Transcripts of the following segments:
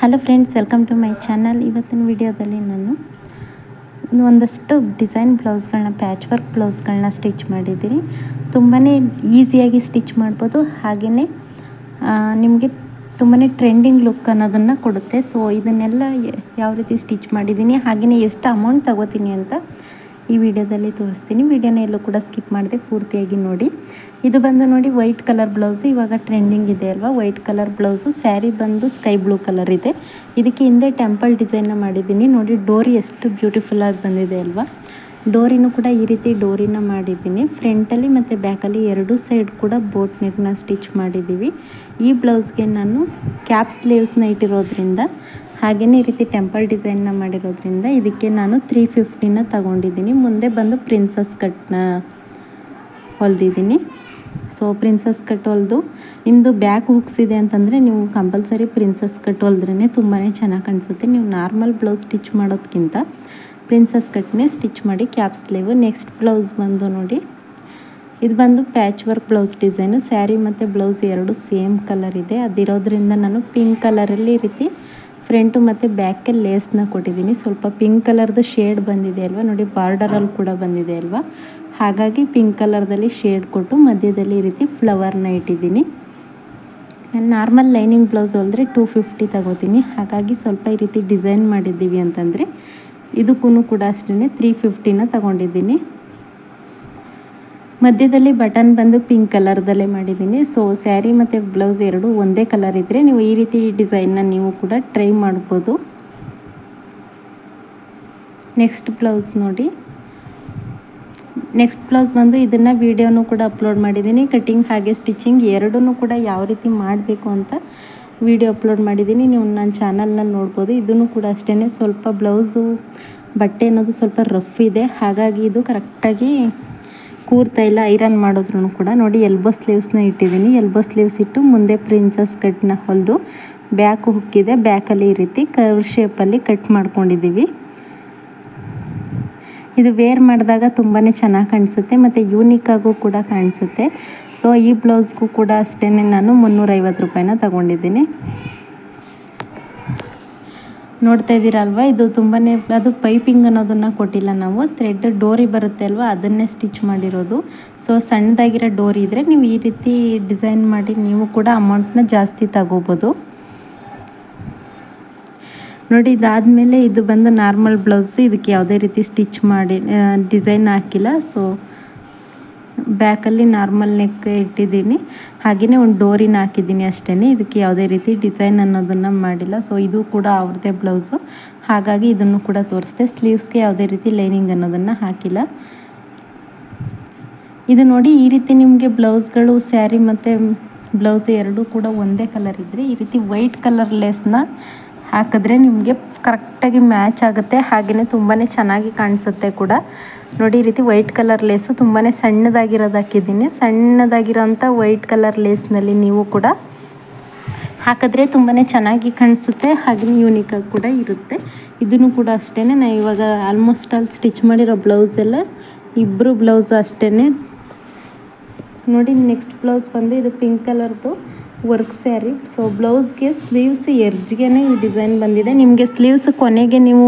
Hello friends, welcome to my channel. ಇವತ್ತಿನ ವಿಡಿಯೋದಲ್ಲಿ ನಾನು ಒಂದಷ್ಟು ಡಿಸೈನ್ ಬ್ಲೌಸ್ಗಳನ್ನ, ಪ್ಯಾಚ್ ವರ್ಕ್ ಬ್ಲೌಸ್ಗಳನ್ನ ಸ್ಟಿಚ್ ಮಾಡಿದ್ದೀನಿ. ತುಂಬಾ ಈಸಿಯಾಗಿ ಸ್ಟಿಚ್ ಮಾಡ್ಬೋದು, ಹಾಗೆಯೇ ನಿಮಗೆ ತುಂಬಾ ಟ್ರೆಂಡಿಂಗ್ ಲುಕ್ ಅನ್ನೋದನ್ನು ಕೊಡುತ್ತೆ. ಸೊ ಇದನ್ನೆಲ್ಲ ಯಾವ ರೀತಿ ಸ್ಟಿಚ್ ಮಾಡಿದ್ದೀನಿ, ಹಾಗೆಯೇ ಎಷ್ಟು ಅಮೌಂಟ್ ತಗೋತೀನಿ ಅಂತ ಈ ವಿಡಿಯೋದಲ್ಲಿ ತೋರಿಸ್ತೀನಿ. ವಿಡಿಯೋನ ಎಲ್ಲೂ ಕೂಡ ಸ್ಕಿಪ್ ಮಾಡಿದೆ, ಪೂರ್ತಿಯಾಗಿ ನೋಡಿ. ಇದು ಬಂದು ನೋಡಿ ವೈಟ್ ಕಲರ್ ಬ್ಲೌಸು, ಇವಾಗ ಟ್ರೆಂಡಿಂಗ್ ಇದೆ ಅಲ್ವಾ ವೈಟ್ ಕಲರ್ ಬ್ಲೌಸು. ಸ್ಯಾರಿ ಬಂದು ಸ್ಕೈ ಬ್ಲೂ ಕಲರ್ ಇದೆ. ಇದಕ್ಕೆ ಹಿಂದೆ ಟೆಂಪಲ್ ಡಿಸೈನ್ನ ಮಾಡಿದ್ದೀನಿ ನೋಡಿ. ಡೋರಿ ಎಷ್ಟು ಬ್ಯೂಟಿಫುಲ್ಲಾಗಿ ಬಂದಿದೆ ಅಲ್ವಾ. ಡೋರಿನೂ ಕೂಡ ಈ ರೀತಿ ಡೋರಿನ ಮಾಡಿದ್ದೀನಿ. ಫ್ರಂಟಲ್ಲಿ ಮತ್ತು ಬ್ಯಾಕಲ್ಲಿ ಎರಡೂ ಸೈಡ್ ಕೂಡ ಬೋಟ್ ನೆಕ್ನ ಸ್ಟಿಚ್ ಮಾಡಿದ್ದೀವಿ. ಈ ಬ್ಲೌಸ್ಗೆ ನಾನು ಕ್ಯಾಪ್ ಸ್ಲೀವ್ಸ್ನ ಇಟ್ಟಿರೋದ್ರಿಂದ, ಹಾಗೆಯೇ ಈ ರೀತಿ ಟೆಂಪಲ್ ಡಿಸೈನ್ನ ಮಾಡಿರೋದ್ರಿಂದ ಇದಕ್ಕೆ ನಾನು 350ನ ತಗೊಂಡಿದ್ದೀನಿ. ಮುಂದೆ ಬಂದು ಪ್ರಿನ್ಸಸ್ ಕಟ್ನ ಹೊಲ್ದಿದ್ದೀನಿ. ಸೊ ಪ್ರಿನ್ಸಸ್ ಕಟ್ ಹೊಲಿದು ನಿಮ್ಮದು ಬ್ಯಾಕ್ ಹುಕ್ಸ್ ಇದೆ ಅಂತಂದರೆ ನೀವು ಕಂಪಲ್ಸರಿ ಪ್ರಿನ್ಸಸ್ ಕಟ್ ಹೊಲಿದ್ರೇ ತುಂಬಾ ಚೆನ್ನಾಗಿ ಕಾಣಿಸುತ್ತೆ. ನೀವು ನಾರ್ಮಲ್ ಬ್ಲೌಸ್ ಸ್ಟಿಚ್ ಮಾಡೋದಕ್ಕಿಂತ ಪ್ರಿನ್ಸಸ್ ಕಟ್ನೇ ಸ್ಟಿಚ್ ಮಾಡಿ ಕ್ಯಾಪ್ ಸ್ಲೀವ್. ನೆಕ್ಸ್ಟ್ ಬ್ಲೌಸ್ ಬಂದು ನೋಡಿ, ಇದು ಬಂದು patch work blouse design. Sari ಮತ್ತು ಬ್ಲೌಸ್ ಎರಡು ಸೇಮ್ ಕಲರ್ ಇದೆ. ಅದಿರೋದ್ರಿಂದ ನಾನು ಪಿಂಕ್ ಕಲರಲ್ಲಿ ಈ ರೀತಿ ಫ್ರಂಟು ಮತ್ತು ಬ್ಯಾಕಲ್ಲಿ ಲೇಸ್ನ ಕೊಟ್ಟಿದ್ದೀನಿ. ಸ್ವಲ್ಪ ಪಿಂಕ್ ಕಲರ್ದು ಶೇಡ್ ಬಂದಿದೆ ಅಲ್ವಾ ನೋಡಿ, ಬಾರ್ಡರಲ್ಲಿ ಕೂಡ ಬಂದಿದೆ ಅಲ್ವಾ. ಹಾಗಾಗಿ ಪಿಂಕ್ ಕಲರ್ದಲ್ಲಿ ಶೇಡ್ ಕೊಟ್ಟು ಮಧ್ಯದಲ್ಲಿ ಈ ರೀತಿ ಫ್ಲವರ್ನ ಇಟ್ಟಿದ್ದೀನಿ. ನಾನು ನಾರ್ಮಲ್ ಲೈನಿಂಗ್ ಬ್ಲೌಸ್ ಹೊಲಿದ್ರೆ 250 ತಗೋತೀನಿ. ಹಾಗಾಗಿ ಸ್ವಲ್ಪ ಈ ರೀತಿ ಡಿಸೈನ್ ಮಾಡಿದ್ದೀವಿ ಅಂತಂದರೆ ಇದಕ್ಕೂ ಕೂಡ ಅಷ್ಟೇ 350ನ ತಗೊಂಡಿದ್ದೀನಿ. ಮಧ್ಯದಲ್ಲಿ ಬಟನ್ ಬಂದು ಪಿಂಕ್ ಕಲರ್ದಲ್ಲೇ ಮಾಡಿದ್ದೀನಿ. ಸೊ ಸ್ಯಾರಿ ಮತ್ತು ಬ್ಲೌಸ್ ಎರಡು ಒಂದೇ ಕಲರ್ ಇದ್ದರೆ ನೀವು ಈ ರೀತಿ ಡಿಸೈನ್ನ ನೀವು ಕೂಡ ಟ್ರೈ ಮಾಡ್ಬೋದು. ನೆಕ್ಸ್ಟ್ ಬ್ಲೌಸ್ ನೋಡಿ, ನೆಕ್ಸ್ಟ್ ಬ್ಲೌಸ್ ಬಂದು ಇದನ್ನು ವೀಡಿಯೋನೂ ಕೂಡ ಅಪ್ಲೋಡ್ ಮಾಡಿದ್ದೀನಿ. ಕಟ್ಟಿಂಗ್ ಹಾಗೆ ಸ್ಟಿಚಿಂಗ್ ಎರಡೂ ಕೂಡ ಯಾವ ರೀತಿ ಮಾಡಬೇಕು ಅಂತ ವಿಡಿಯೋ ಅಪ್ಲೋಡ್ ಮಾಡಿದ್ದೀನಿ. ನೀವು ನನ್ನ ಚಾನಲ್ನಲ್ಲಿ ನೋಡ್ಬೋದು. ಇದನ್ನು ಕೂಡ ಅಷ್ಟೇ ಸ್ವಲ್ಪ ಬ್ಲೌಸು ಬಟ್ಟೆ ಅನ್ನೋದು ಸ್ವಲ್ಪ ರಫ್ ಇದೆ, ಹಾಗಾಗಿ ಇದು ಕರೆಕ್ಟಾಗಿ ಕೂರ್ತಾ ಇಲ್ಲ. ಐರನ್ ಮಾಡಿದ್ರು ಕೂಡ ನೋಡಿ, ಎಲ್ಬೋ ಸ್ಲೀವ್ಸ್ನ ಇಟ್ಟಿದ್ದೀನಿ. ಎಲ್ಬೋ ಸ್ಲೀವ್ಸ್ ಇಟ್ಟು ಮುಂದೆ ಪ್ರಿನ್ಸಸ್ ಕಟ್ನ ಹೊಲಿದು ಬ್ಯಾಕ್ ಹುಕ್ಕಿದೆ. ಬ್ಯಾಕಲ್ಲಿ ಈ ರೀತಿ ಕರ್ವ್ ಶೇಪಲ್ಲಿ ಕಟ್ ಮಾಡ್ಕೊಂಡಿದ್ದೀವಿ. ಇದು ವೇರ್ ಮಾಡಿದಾಗ ತುಂಬಾ ಚೆನ್ನಾಗಿ ಕಾಣಿಸುತ್ತೆ ಮತ್ತು ಯೂನಿಕ್ಕಾಗೂ ಕೂಡ ಕಾಣಿಸುತ್ತೆ. ಸೊ ಈ ಬ್ಲೌಸ್ಗೂ ಕೂಡ ಅಷ್ಟೇ ನಾನು 350 ರೂಪಾಯಿನ ತಗೊಂಡಿದ್ದೀನಿ. ನೋಡ್ತಾ ಇದ್ದೀರಲ್ವ, ಇದು ತುಂಬಾ ಅದು ಪೈಪಿಂಗ್ ಅನ್ನೋದನ್ನು ಕೊಟ್ಟಿಲ್ಲ ನಾವು. ಥ್ರೆಡ್ ಡೋರಿ ಬರುತ್ತೆ ಅಲ್ವ, ಅದನ್ನೇ ಸ್ಟಿಚ್ ಮಾಡಿರೋದು. ಸೊ ಸಣ್ಣದಾಗಿರೋ ಡೋರಿ ಇದ್ದರೆ ನೀವು ಈ ರೀತಿ ಡಿಸೈನ್ ಮಾಡಿ ನೀವು ಕೂಡ ಅಮೌಂಟ್ನ ಜಾಸ್ತಿ ತಗೋಬೋದು. ನೋಡಿ, ಇದಾದಮೇಲೆ ಇದು ಬಂದು ನಾರ್ಮಲ್ ಬ್ಲೌಸ್. ಇದಕ್ಕೆ ಯಾವುದೇ ರೀತಿ ಸ್ಟಿಚ್ ಮಾಡಿ ಡಿಸೈನ್ ಹಾಕಿಲ್ಲ. ಸೊ ಬ್ಯಾಕಲ್ಲಿ ನಾರ್ಮಲ್ ನೆಕ್ ಇಟ್ಟಿದ್ದೀನಿ, ಹಾಗೆಯೇ ಒಂದು ಡೋರಿನ ಹಾಕಿದ್ದೀನಿ ಅಷ್ಟೇ. ಇದಕ್ಕೆ ಯಾವುದೇ ರೀತಿ ಡಿಸೈನ್ ಅನ್ನೋದನ್ನು ಮಾಡಿಲ್ಲ. ಸೊ ಇದು ಕೂಡ ಅವ್ರದ್ದೇ ಬ್ಲೌಸು, ಹಾಗಾಗಿ ಇದನ್ನು ಕೂಡ ತೋರಿಸ್ದೆ. ಸ್ಲೀವ್ಸ್ಗೆ ಯಾವುದೇ ರೀತಿ ಲೈನಿಂಗ್ ಅನ್ನೋದನ್ನು ಹಾಕಿಲ್ಲ. ಇದು ನೋಡಿ, ಈ ರೀತಿ ನಿಮಗೆ ಬ್ಲೌಸ್ಗಳು ಸ್ಯಾರಿ ಮತ್ತು ಬ್ಲೌಸ್ ಎರಡೂ ಕೂಡ ಒಂದೇ ಕಲರ್ ಇದ್ದರೆ ಈ ರೀತಿ ವೈಟ್ ಕಲರ್ ಲೇಸ್ನ ಹಾಕಿದ್ರೆ ನಿಮಗೆ ಕರೆಕ್ಟಾಗಿ ಮ್ಯಾಚ್ ಆಗುತ್ತೆ, ಹಾಗೆಯೇ ತುಂಬಾ ಚೆನ್ನಾಗಿ ಕಾಣಿಸುತ್ತೆ ಕೂಡ. ನೋಡಿ, ಈ ರೀತಿ ವೈಟ್ ಕಲರ್ ಲೇಸು ತುಂಬಾ ಸಣ್ಣದಾಗಿರೋದು ಹಾಕಿದ್ದೀನಿ. ಸಣ್ಣದಾಗಿರೋಂಥ ವೈಟ್ ಕಲರ್ ಲೇಸ್ನಲ್ಲಿ ನೀವು ಕೂಡ ಹಾಕಿದ್ರೆ ತುಂಬಾ ಚೆನ್ನಾಗಿ ಕಾಣಿಸುತ್ತೆ, ಹಾಗೆಯೇ ಯೂನಿಕಾಗಿ ಕೂಡ ಇರುತ್ತೆ. ಇದನ್ನು ಕೂಡ ಅಷ್ಟೇ ನಾನು ಇವಾಗ ಆಲ್ಮೋಸ್ಟ್ ಆಲ್ ಸ್ಟಿಚ್ ಮಾಡಿರೋ ಬ್ಲೌಸ್ ಎಲ್ಲ ಇಬ್ಬರು ಬ್ಲೌಸ್ ಅಷ್ಟೇ. ನೋಡಿ, ನೆಕ್ಸ್ಟ್ ಬ್ಲೌಸ್ ಬಂದು ಇದು ಪಿಂಕ್ ಕಲರ್ದು ವರ್ಕ್ ಸ್ಯಾರಿ. ಸೊ ಬ್ಲೌಸ್ಗೆ ಸ್ಲೀವ್ಸ್ ಎರ್ಜ್ಗೆ ಈ ಡಿಸೈನ್ ಬಂದಿದೆ. ನಿಮಗೆ ಸ್ಲೀವ್ಸ್ ಕೊನೆಗೆ ನೀವು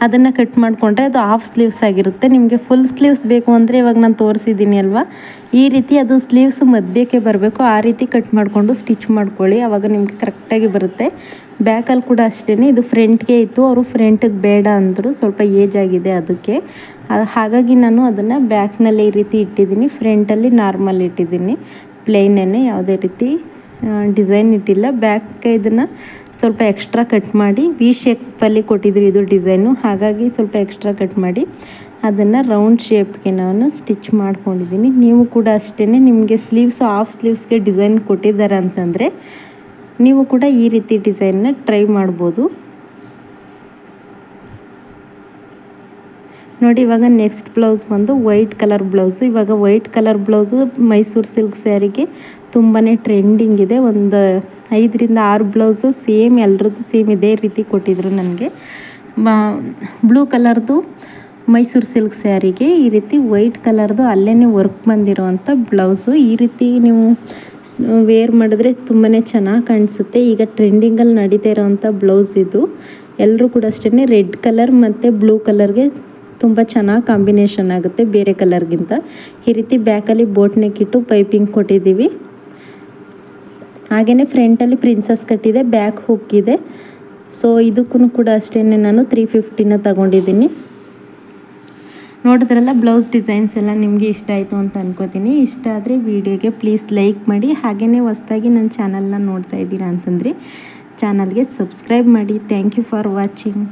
ಅದನ್ನು ಕಟ್ ಮಾಡಿಕೊಂಡ್ರೆ ಅದು ಹಾಫ್ ಸ್ಲೀವ್ಸ್ ಆಗಿರುತ್ತೆ. ನಿಮಗೆ ಫುಲ್ ಸ್ಲೀವ್ಸ್ ಬೇಕು ಅಂದರೆ ಇವಾಗ ನಾನು ತೋರಿಸಿದ್ದೀನಿ ಅಲ್ವಾ, ಈ ರೀತಿ ಅದು ಸ್ಲೀವ್ಸ್ ಮಧ್ಯಕ್ಕೆ ಬರಬೇಕು. ಆ ರೀತಿ ಕಟ್ ಮಾಡಿಕೊಂಡು ಸ್ಟಿಚ್ ಮಾಡ್ಕೊಳ್ಳಿ, ಆವಾಗ ನಿಮಗೆ ಕರೆಕ್ಟಾಗಿ ಬರುತ್ತೆ. ಬ್ಯಾಕಲ್ಲಿ ಕೂಡ ಅಷ್ಟೇ. ಇದು ಫ್ರಂಟ್ಗೆ ಇತ್ತು, ಅವರು ಫ್ರಂಟಿಗೆ ಬೇಡ ಅಂದರು, ಸ್ವಲ್ಪ ಏಜ್ ಆಗಿದೆ ಅದಕ್ಕೆ. ಹಾಗಾಗಿ ನಾನು ಅದನ್ನು ಬ್ಯಾಕ್ನಲ್ಲಿ ಈ ರೀತಿ ಇಟ್ಟಿದ್ದೀನಿ. ಫ್ರಂಟಲ್ಲಿ ನಾರ್ಮಲ್ ಇಟ್ಟಿದ್ದೀನಿ, ಪ್ಲೇನೇ, ಯಾವುದೇ ರೀತಿ ಡಿಸೈನ್ ಇಟ್ಟಿಲ್ಲ. ಬ್ಯಾಕ್ ಇದನ್ನು ಸ್ವಲ್ಪ ಎಕ್ಸ್ಟ್ರಾ ಕಟ್ ಮಾಡಿ ವಿ ಶೇಪಲ್ಲಿ ಕೊಟ್ಟಿದ್ರು ಇದು ಡಿಸೈನು, ಹಾಗಾಗಿ ಸ್ವಲ್ಪ ಎಕ್ಸ್ಟ್ರಾ ಕಟ್ ಮಾಡಿ ಅದನ್ನು ರೌಂಡ್ ಶೇಪ್ಗೆ ನಾನು ಸ್ಟಿಚ್ ಮಾಡ್ಕೊಂಡಿದ್ದೀನಿ. ನೀವು ಕೂಡ ಅಷ್ಟೇ, ನಿಮಗೆ ಸ್ಲೀವ್ಸ್ ಹಾಫ್ ಸ್ಲೀವ್ಸ್ಗೆ ಡಿಸೈನ್ ಕೊಟ್ಟಿದ್ದಾರೆ ಅಂತಂದರೆ ನೀವು ಕೂಡ ಈ ರೀತಿ ಡಿಸೈನ್ನ ಟ್ರೈ ಮಾಡ್ಬೋದು. ನೋಡಿ, ಇವಾಗ ನೆಕ್ಸ್ಟ್ ಬ್ಲೌಸ್ ಬಂದು ವೈಟ್ ಕಲರ್ ಬ್ಲೌಸು. ಇವಾಗ white colour blouse Mysuru silk ಸ್ಯಾರಿಗೆ ತುಂಬಾ ಟ್ರೆಂಡಿಂಗ್ ಇದೆ. ಒಂದು 5ರಿಂದ 6 ಬ್ಲೌಸು ಸೇಮ್, ಎಲ್ಲರದ್ದು ಸೇಮ್ ಇದೇ ರೀತಿ ಕೊಟ್ಟಿದ್ರು ನನಗೆ. ಬ್ಲೂ ಕಲರ್ದು ಮೈಸೂರು ಸಿಲ್ಕ್ ಸ್ಯಾರಿಗೆ ಈ ರೀತಿ ವೈಟ್ ಕಲರ್ದು ಅಲ್ಲೇ ವರ್ಕ್ ಬಂದಿರೋವಂಥ ಬ್ಲೌಸು. ಈ ರೀತಿ ನೀವು ವೇರ್ ಮಾಡಿದ್ರೆ ತುಂಬಾ ಚೆನ್ನಾಗಿ ಕಾಣಿಸುತ್ತೆ. ಈಗ ಟ್ರೆಂಡಿಂಗಲ್ಲಿ ನಡೀತಾ ಇರೋವಂಥ ಬ್ಲೌಸ್ ಇದು. ಎಲ್ಲರೂ ಕೂಡ ಅಷ್ಟೇ ರೆಡ್ ಕಲರ್ ಮತ್ತು ಬ್ಲೂ ಕಲರ್ಗೆ ತುಂಬ ಚೆನ್ನಾಗಿ ಕಾಂಬಿನೇಷನ್ ಆಗುತ್ತೆ ಬೇರೆ ಕಲರ್ಗಿಂತ. ಈ ರೀತಿ ಬ್ಯಾಕಲ್ಲಿ ಬೋಟ್ ನೆಕ್ ಇಟ್ಟು ಪೈಪಿಂಗ್ ಕೊಟ್ಟಿದ್ದೀವಿ. ಹಾಗೆಯೇ ಫ್ರಂಟಲ್ಲಿ ಪ್ರಿನ್ಸಸ್ ಕಟ್ಟಿದೆ, ಬ್ಯಾಕ್ ಹುಕ್ ಇದೆ. ಸೊ ಇದಕ್ಕೂ ಕೂಡ ಅಷ್ಟೇ ನಾನು 350ನ ತಗೊಂಡಿದ್ದೀನಿ. ನೋಡಿದ್ರಲ್ಲ ಬ್ಲೌಸ್ ಡಿಸೈನ್ಸ್ ಎಲ್ಲ ನಿಮಗೆ ಇಷ್ಟ ಆಯಿತು ಅಂತ ಅನ್ಕೋತೀನಿ. ಇಷ್ಟ ಆದರೆ ವಿಡಿಯೋಗೆ ಪ್ಲೀಸ್ ಲೈಕ್ ಮಾಡಿ. ಹಾಗೆಯೇ ಹೊಸದಾಗಿ ನನ್ನ ಚಾನಲ್ನ ನೋಡ್ತಾ ಇದ್ದೀರಾ ಅಂತಂದರೆ ಚಾನಲ್ಗೆ ಸಬ್ಸ್ಕ್ರೈಬ್ ಮಾಡಿ. Thank you for watching.